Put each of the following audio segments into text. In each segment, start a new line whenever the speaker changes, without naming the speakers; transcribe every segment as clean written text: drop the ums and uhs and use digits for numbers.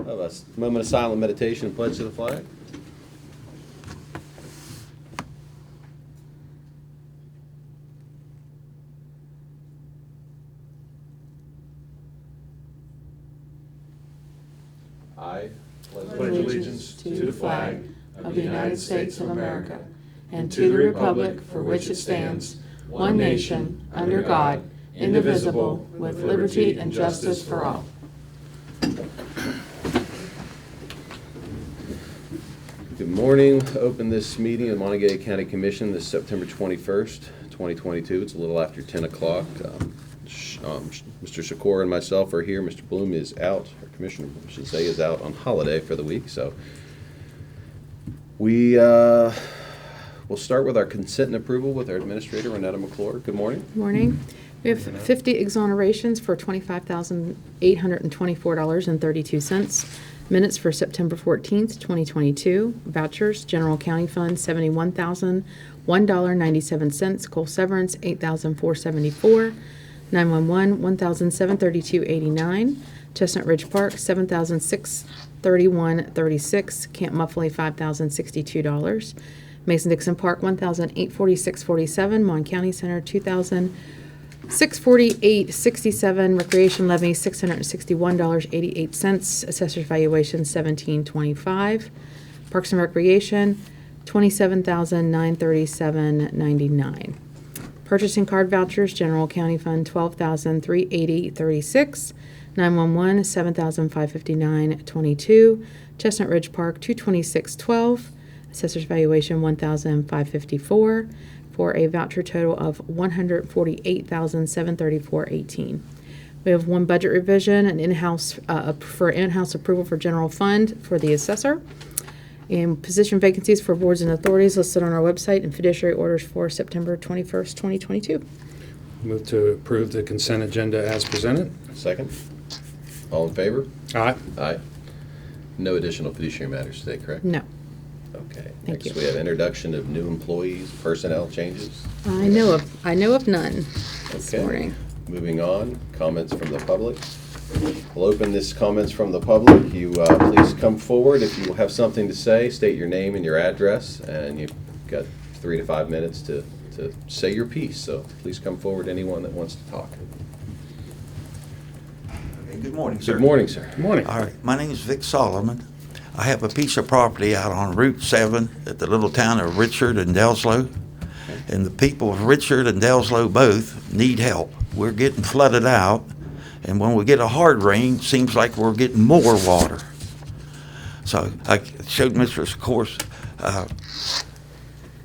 Have a moment of silent meditation and pledge to the flag. I
pledge allegiance to the flag of the United States of America and to the republic for which it stands, one nation, under God, indivisible, with liberty and justice for all.
Good morning. Open this meeting of the Monongalia County Commission this September 21st, 2022. It's a little after 10 o'clock. Mr. Shakur and myself are here. Mr. Bloom is out, or Commissioner, I should say, is out on holiday for the week. So we'll start with our consent and approval with our Administrator, Renetta McClure. Good morning.
Good morning. We have 50 exonerations for $25,824.32. Minutes for September 14th, 2022. Vouchers, General County Fund, $71,001.97. Coal Severance, $8,474. 911, $1,732.89. Chestnut Ridge Park, $7,631.36. Camp Muffley, $5,062. Mason-Dixon Park, $1,846.47. Mon County Center, $2,648.67. Recreation levy, $661.88. Assessor's valuation, $1,725. Parks and Recreation, $27,937.99. Purchasing card vouchers, General County Fund, $12,380.36. 911, $7,559.22. Chestnut Ridge Park, $226.12. Assessor's valuation, $1,554, for a voucher total of $148,734.18. We have one budget revision, an in-house approval for general fund for the assessor, and position vacancies for boards and authorities listed on our website, and fiduciary orders for September 21st, 2022.
Move to approve the consent agenda as presented.
Second. All in favor?
Aye.
Aye. No additional fiduciary matters today, correct?
No.
Okay.
Thank
Next
you.
we have introduction of new employees, personnel changes.
I know of none this
Okay.
morning.
Moving on, comments from the public. We'll open this comments from the public. You please come forward if you have something to say. State your name and your address, and you've got 3 to 5 minutes to say your piece. So please come forward, anyone that wants to talk.
Okay, good morning, sir.
Good morning, sir.
Good morning.
All right, my name is Vic Solomon. I have a piece of property out on Route 7 at the little town of Richard and Delslow. And the people of Richard and Delslow both need help. We're getting flooded out. And when we get a hard rain, it seems like we're getting more water. So I showed Mr. Course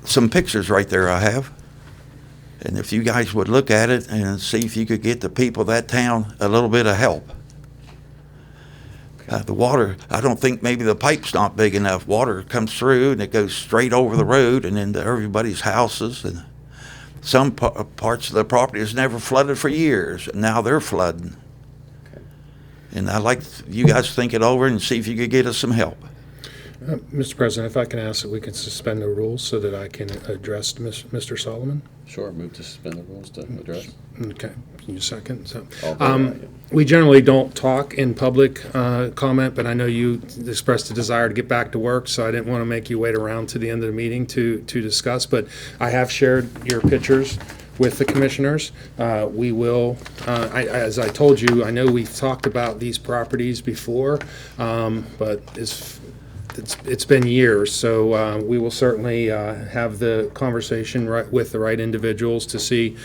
some pictures right there I have. And if you guys would look at it and see if you could get the people of that town a little bit of help. The water, I don't think maybe the pipe's not big enough. Water comes through and it goes straight over the road and into everybody's houses. And some parts of the property has never flooded for years, and now they're flooding.
Okay.
And I'd like you guys to think it over and see if you could get us some help.
Mr. President, if I can ask that we can suspend the rules so that I can address Mr. Solomon.
Sure. Move to suspend the rules to address.
Okay, can you second? So,
All vote
we generally don't talk in public comment, but I know you expressed a desire to get back to work, so I didn't want to make you wait around to the end of the meeting to discuss. But I have shared your pictures with the commissioners. We will, as I told you, I know we've talked about these properties before, but it's been years, so we will certainly have the conversation with the right individuals to see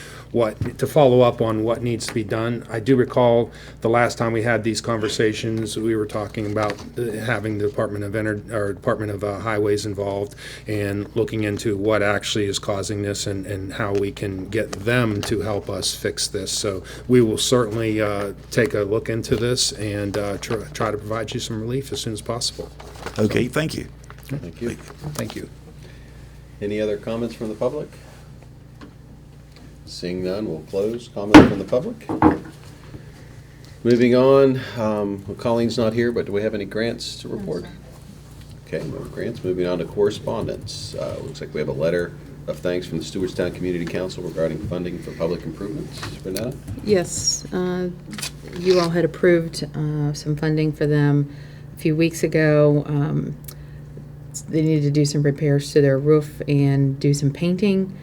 to follow up on what needs to be done. I do recall the last time we had these conversations, we were talking about having the Department of Highways involved and looking into what actually is causing this and how we can get them to help us fix this. So we will certainly take a look into this and try to provide you some relief as soon as possible.
Okay, thank you.
Thank you.
Thank you.
Any other comments from the public? Seeing none, we'll close comments from the public. Moving on, well, Colleen's not here, but do we have any grants to report? Okay, no grants. Moving on to correspondence. Looks like we have a letter of thanks from the Stewartstown Community Council regarding funding for public improvements. Renetta?
Yes, you all had approved some funding for them few weeks ago. They needed to do some repairs to their roof and do some painting,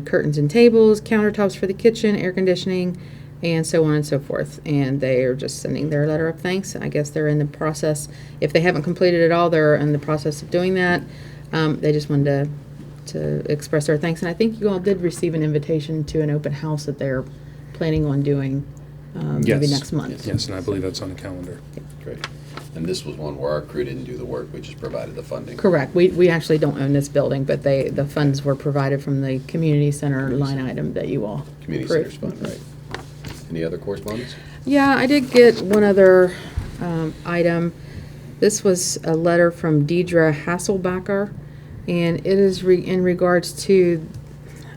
curtains and tables, countertops for the kitchen, air conditioning, and so on and so forth. And they are just sending their letter of thanks. I guess they're in the process. If they haven't completed it all, they're in the process of doing that. They just wanted to express their thanks. And I think you all did receive an invitation to an open house that they're planning on doing maybe
Yes.
next month.
Yes, and I believe that's on the calendar.
Great. And this was one where our crew didn't do the work, we just provided the funding.
Correct. We actually don't own this building, but the funds were provided from the community center line item that you all
Community
approved.
Centers Fund, right. Any other correspondence?
Yeah, I did get one other item. This was a letter from Deidre Hasselbacher, and it is in regards to,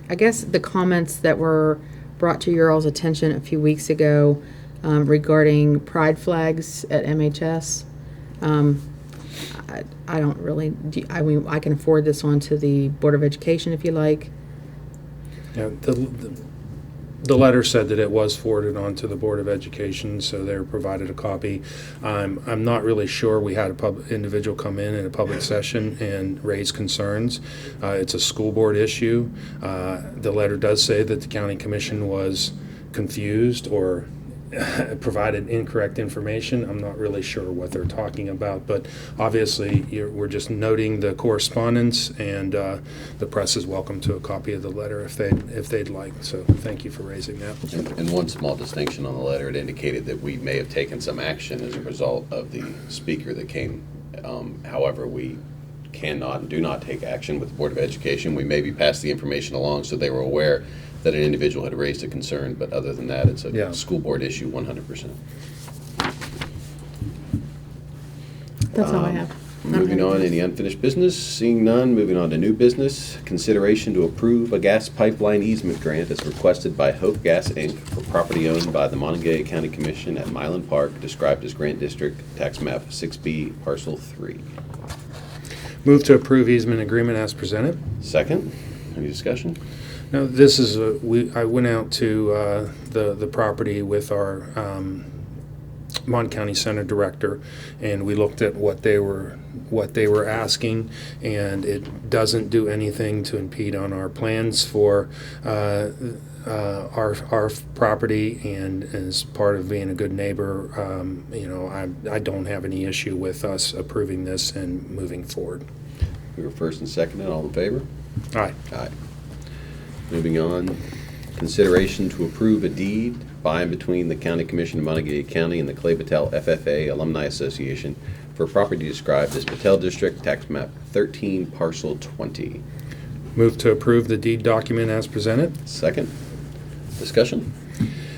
I guess, the comments that were brought to your all's attention a few weeks ago regarding pride flags at MHS. I don't really, I mean, I can forward this on to the Board of Education if you like.
Yeah, the letter said that it was forwarded on to the Board of Education, so they were provided a copy. I'm not really sure. We had a individual come in a public session and raise concerns. It's a school board issue. The letter does say that the county commission was confused or provided incorrect information. I'm not really sure what they're talking about, but obviously we're just noting the correspondence, and the press is welcome to a copy of the letter if they'd like. So thank you for raising that.
And one small distinction on the letter, it indicated that we may have taken some action as a result of the speaker that came. However, we cannot and do not take action with the Board of Education. We maybe passed the information along so they were aware that an individual had raised a concern, but other than that, it's a school board issue 100%.
That's all I have.
Moving on, any unfinished business? Seeing none, moving on to new business. Consideration to approve a gas pipeline easement grant as requested by Hope Gas, Inc. for property owned by the Monongalia County Commission at Mylan Park, described as Grant District, Tax Map 6B, Parcel 3.
Move to approve easement agreement as presented.
Second, any discussion?
No, this is I went out to the property with our Mon County Center director, and we looked at what they were asking, and it doesn't do anything to impede on our plans for our property, and as part of being a good neighbor, I don't have any issue with us approving this and moving forward.
We were first and seconded, all in favor?
Aye.
Aye. Moving on, consideration to approve a deed by and between the County Commission of Monongalia County and the Patel FFA Alumni Association for property described as Patel District, Tax Map 13, Parcel 20.
Move to approve the deed document as presented.
Second, discussion?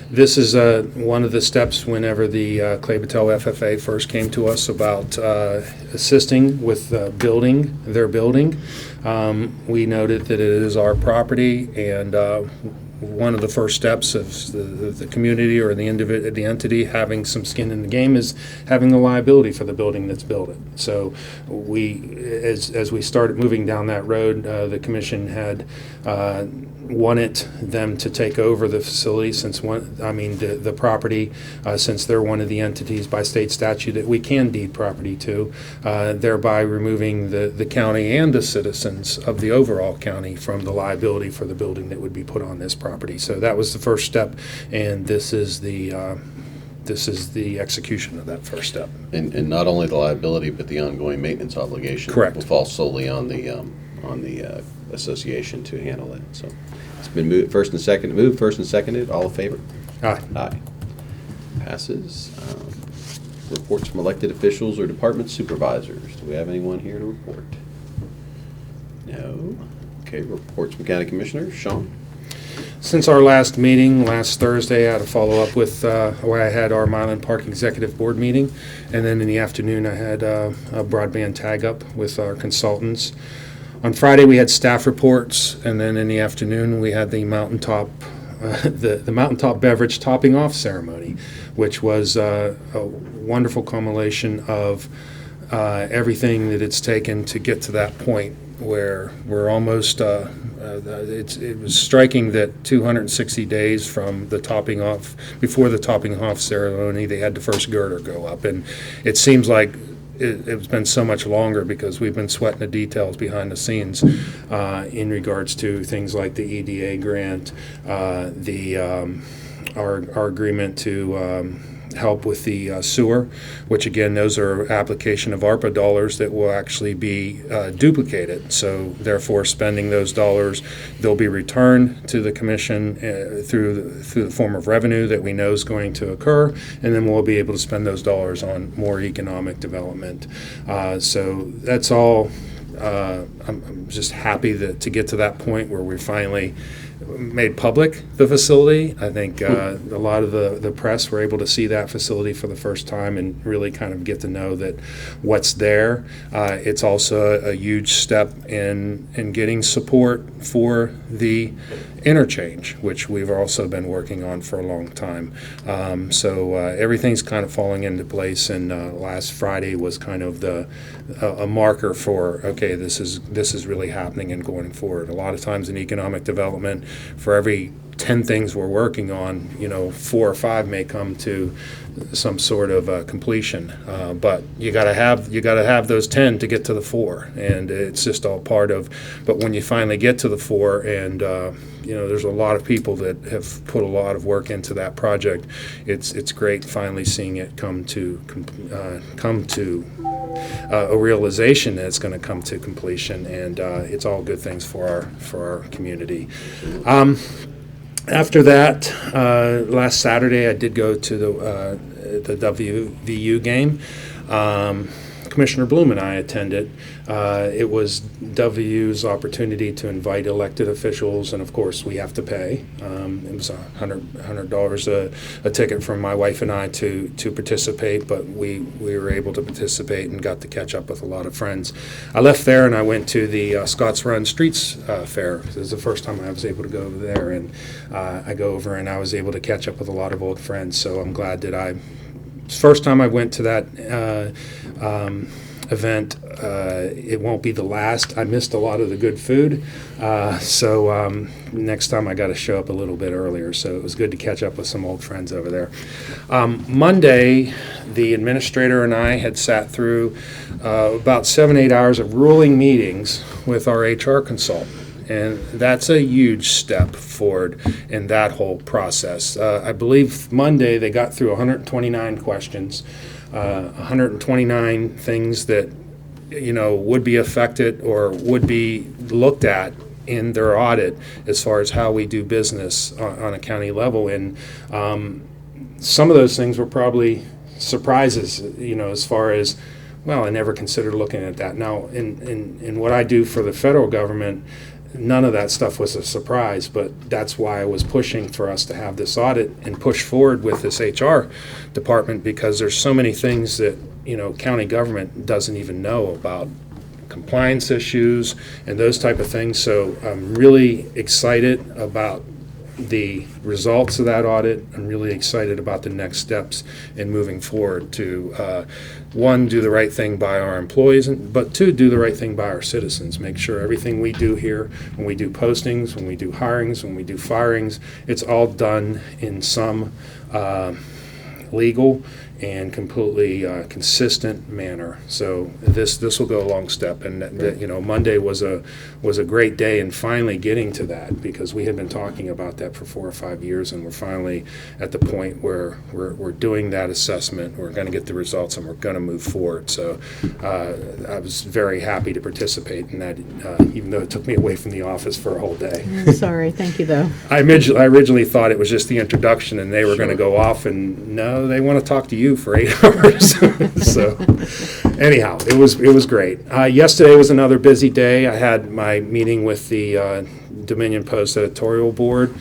This is one of the steps whenever the Clay Patel FFA first came to us about assisting with building their building. We noted that it is our property, and one of the first steps of the community or the entity having some skin in the game is having the liability for the building that's built it. So as we started moving down that road, the commission had wanted them to take over the facility the property, since they're one of the entities by state statute that we can deed property to, thereby removing the county and the citizens of the overall county from the liability for the building that would be put on this property. So that was the first step, and this is the execution of that first step.
And not only the liability, but the ongoing maintenance obligation.
Correct.
Will fall solely on the association to handle it. So it's been moved first and seconded. All in favor?
Aye.
Aye. Passes. Reports from elected officials or department supervisors. Do we have anyone here to report? No. Okay, reports from county commissioners. Sean?
Since our last meeting, last Thursday, I had a follow-up with, where I had our Mylan Park Executive Board meeting, and then in the afternoon I had a broadband tag-up with our consultants. On Friday, we had staff reports, and then in the afternoon, we had the mountaintop beverage topping off ceremony, which was a wonderful culmination of everything that it's taken to get to that point where we're almost, it was striking that 260 days from the topping off, before the topping off ceremony, they had the first girder go up. And it seems like it's been so much longer because we've been sweating the details behind the scenes in regards to things like the EDA grant, our agreement to help with the sewer, which again, those are application of ARPA dollars that will actually be duplicated. So therefore, spending those dollars, they'll be returned to the commission through the form of revenue that we know is going to occur, and then we'll be able to spend those dollars on more economic development. So that's all. I'm just happy to get to that point where we finally made public the facility. I think a lot of the press were able to see that facility for the first time and really kind of get to know that what's there. It's also a huge step in getting support for the interchange, which we've also been working on for a long time. So everything's kind of falling into place, and last Friday was kind of a marker for, okay, this is really happening and going forward. A lot of times in economic development, for every 10 things we're working on, 4 or 5 may come to some sort of completion. But you got to have those 10 to get to the 4, and it's just all part of. But when you finally get to the 4, and there's a lot of people that have put a lot of work into that project. It's great finally seeing it come to a realization that it's going to come to completion, and it's all good things for our community. After that, last Saturday I did go to the WVU game. Commissioner Bloom and I attended. It was WVU's opportunity to invite elected officials, and of course we have to pay. It was $100 a ticket from my wife and I to participate, but we were able to participate and got to catch up with a lot of friends. I left there and I went to the Scott's Run Streets Fair. It was the first time I was able to go over there, and I go over and I was able to catch up with a lot of old friends, so I'm glad that first time I went to that event. It won't be the last. I missed a lot of the good food, so next time I got to show up a little bit earlier, so it was good to catch up with some old friends over there. Monday, the administrator and I had sat through about 7-8 hours of grueling meetings with our HR consultant. And that's a huge step forward in that whole process. I believe Monday they got through 129 questions, 129 things that would be affected or would be looked at in their audit as far as how we do business on a county level. And some of those things were probably surprises, as far as, well, I never considered looking at that. Now, in what I do for the federal government, none of that stuff was a surprise, but that's why I was pushing for us to have this audit and push forward with this HR department, because there's so many things that county government doesn't even know about, compliance issues and those type of things. So I'm really excited about the results of that audit. I'm really excited about the next steps in moving forward to, one, do the right thing by our employees, but two, do the right thing by our citizens. Make sure everything we do here, when we do postings, when we do hirings, when we do firings, it's all done in some legal and completely consistent manner. So this will go a long step, and Monday was a great day in finally getting to that, because we had been talking about that for 4 or 5 years, and we're finally at the point where we're doing that assessment. We're going to get the results, and we're going to move forward. So I was very happy to participate in that, even though it took me away from the office for a whole day.
Sorry, thank you though.
I originally thought it was just the introduction, and they were going to go off, and no, they want to talk to you for 8 hours. So anyhow, it was great. Yesterday was another busy day. I had my meeting with the Dominion Post editorial board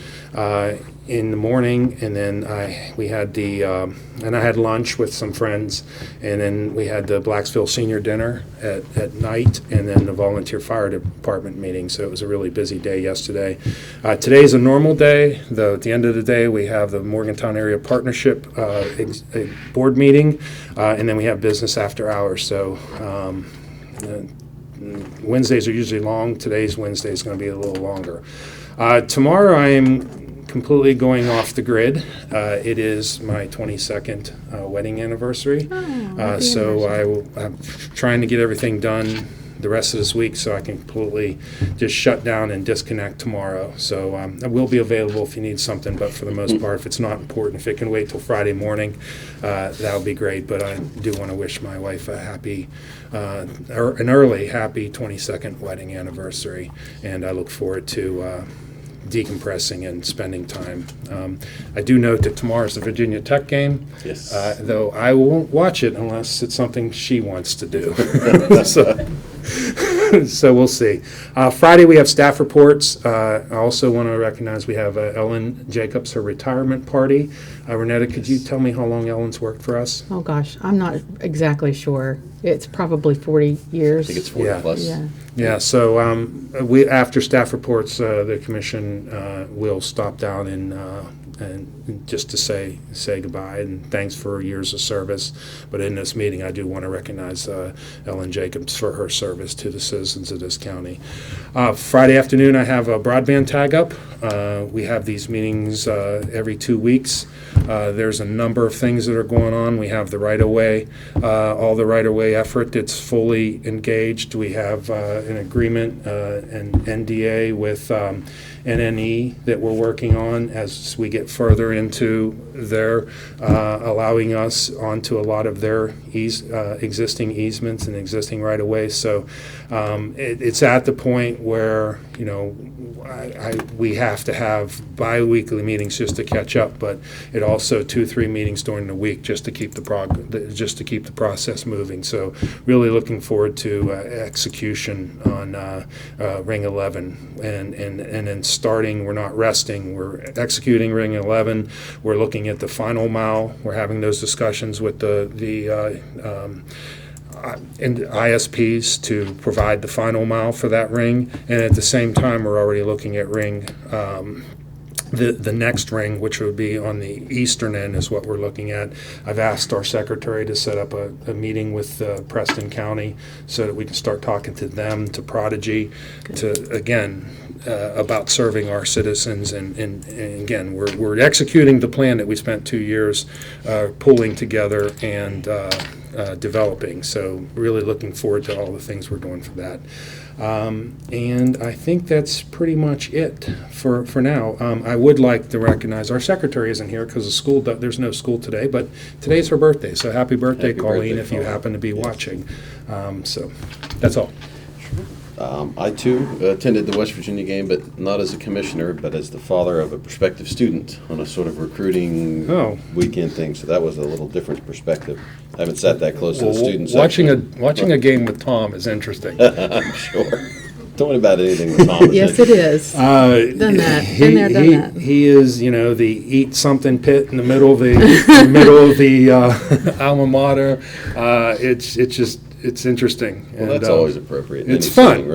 in the morning, and then I had lunch with some friends, and then we had the Blacksville Senior Dinner at night, and then the Volunteer Fire Department meeting. So it was a really busy day yesterday. Today's a normal day, though. At the end of the day, we have the Morgantown Area Partnership board meeting, and then we have business after hours. So Wednesdays are usually long. Today's Wednesday is going to be a little longer. Tomorrow I am completely going off the grid. It is my 22nd wedding anniversary.
happy
So
anniversary.
I'm trying to get everything done the rest of this week so I can completely just shut down and disconnect tomorrow. So I will be available if you need something, but for the most part, if it's not important, if it can wait till Friday morning, that would be great. But I do want to wish my wife a happy, an early happy 22nd wedding anniversary, and I look forward to decompressing and spending time. I do note that tomorrow's the Virginia Tech game.
Yes.
Though I won't watch it unless it's something she wants to do. So we'll see. Friday we have staff reports. I also want to recognize we have Ellen Jacobs, her retirement party. Renetta, could you tell me how long Ellen's worked for us?
Oh, gosh, I'm not exactly sure. It's probably 40 years.
I think it's 40
Yeah.
plus.
Yeah.
Yeah, so we, after staff reports, the commission will stop down and just to say goodbye and thanks for years of service. But in this meeting, I do want to recognize Ellen Jacobs for her service to the citizens of this county. Friday afternoon, I have a broadband tag up. We have these meetings every 2 weeks. There's a number of things that are going on. We have the right-of-way, all the right-of-way effort that's fully engaged. We have an agreement, an NDA with NNE that we're working on as we get further into their allowing us onto a lot of their existing easements and existing right-of-way. So it's at the point where, you know, we have to have bi-weekly meetings just to catch up, but it also 2-3 meetings during the week just to keep the process moving. So really looking forward to execution on Ring 11 and then starting. We're not resting. We're executing Ring 11. We're looking at the final mile. We're having those discussions with the and ISPs to provide the final mile for that ring, and at the same time we're already looking at ring the next ring, which would be on the eastern end, is what we're looking at. I've asked our secretary to set up a meeting with Preston County so that we can start talking to them, to Prodigy, to again about serving our citizens, and again we're executing the plan that we spent 2 years pulling together and developing. So really looking forward to all the things we're doing for that. And I think that's pretty much it for now. I would like to recognize our secretary isn't here because the school, there's no school today, but today's her birthday. So happy birthday,
Happy
Colleen,
birthday,
if you
Colleen.
happen to be
Yes.
watching. So that's all.
I too attended the West Virginia game, but not as a commissioner, but as the father of a prospective student on a sort of recruiting
Oh.
weekend thing. So that was a little different perspective. I haven't sat that close to the students.
Watching a game with Tom is interesting.
I'm sure. Don't worry about anything with Tom.
Yes, it is. Done that. Been there, done that.
He is, you know, the eat something pit in the middle of the alma mater. It's interesting.
Well, that's always appropriate. in
It's
any
fun,
setting,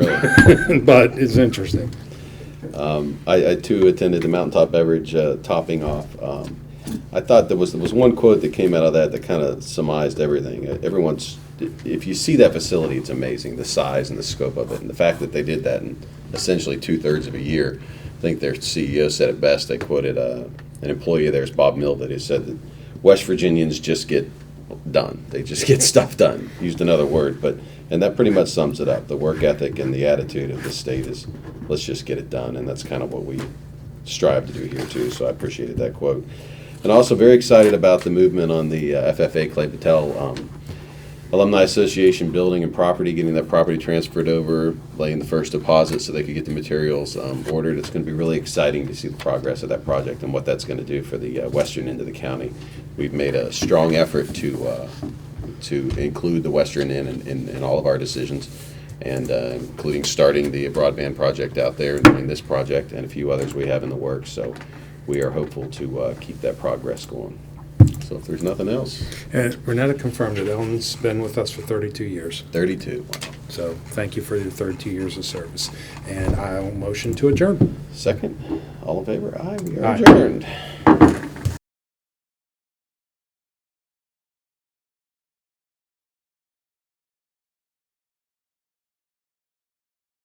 really.
but it's interesting.
I too attended the Mountaintop Beverage topping off. I thought there was one quote that came out of that kind of surmised everything. If you see that facility, it's amazing, the size and the scope of it, and the fact that they did that in essentially 2/3 of a year. I think their CEO said it best. They quoted an employee of theirs, Bob Mill, that he said that West Virginians just get done. They just get stuff done. Used another word, and that pretty much sums it up. The work ethic and the attitude of the state is, let's just get it done, and that's kind of what we strive to do here too. So I appreciated that quote, and also very excited about the movement on the FFA Clay Patel Alumni Association building and property, getting that property transferred over, laying the first deposit so they could get the materials ordered. It's going to be really exciting to see the progress of that project and what that's going to do for the western end of the county. We've made a strong effort to include the western end in all of our decisions, and including starting the broadband project out there and doing this project and a few others we have in the works. So we are hopeful to keep that progress going. So if there's nothing else,
And Renetta confirmed it. Ellen's been with us for 32 years.
32. Wow.
So thank you for your 32 years of service. And I'll motion to adjourn.
Second, all in favor? Aye, we are
Aye.
adjourned.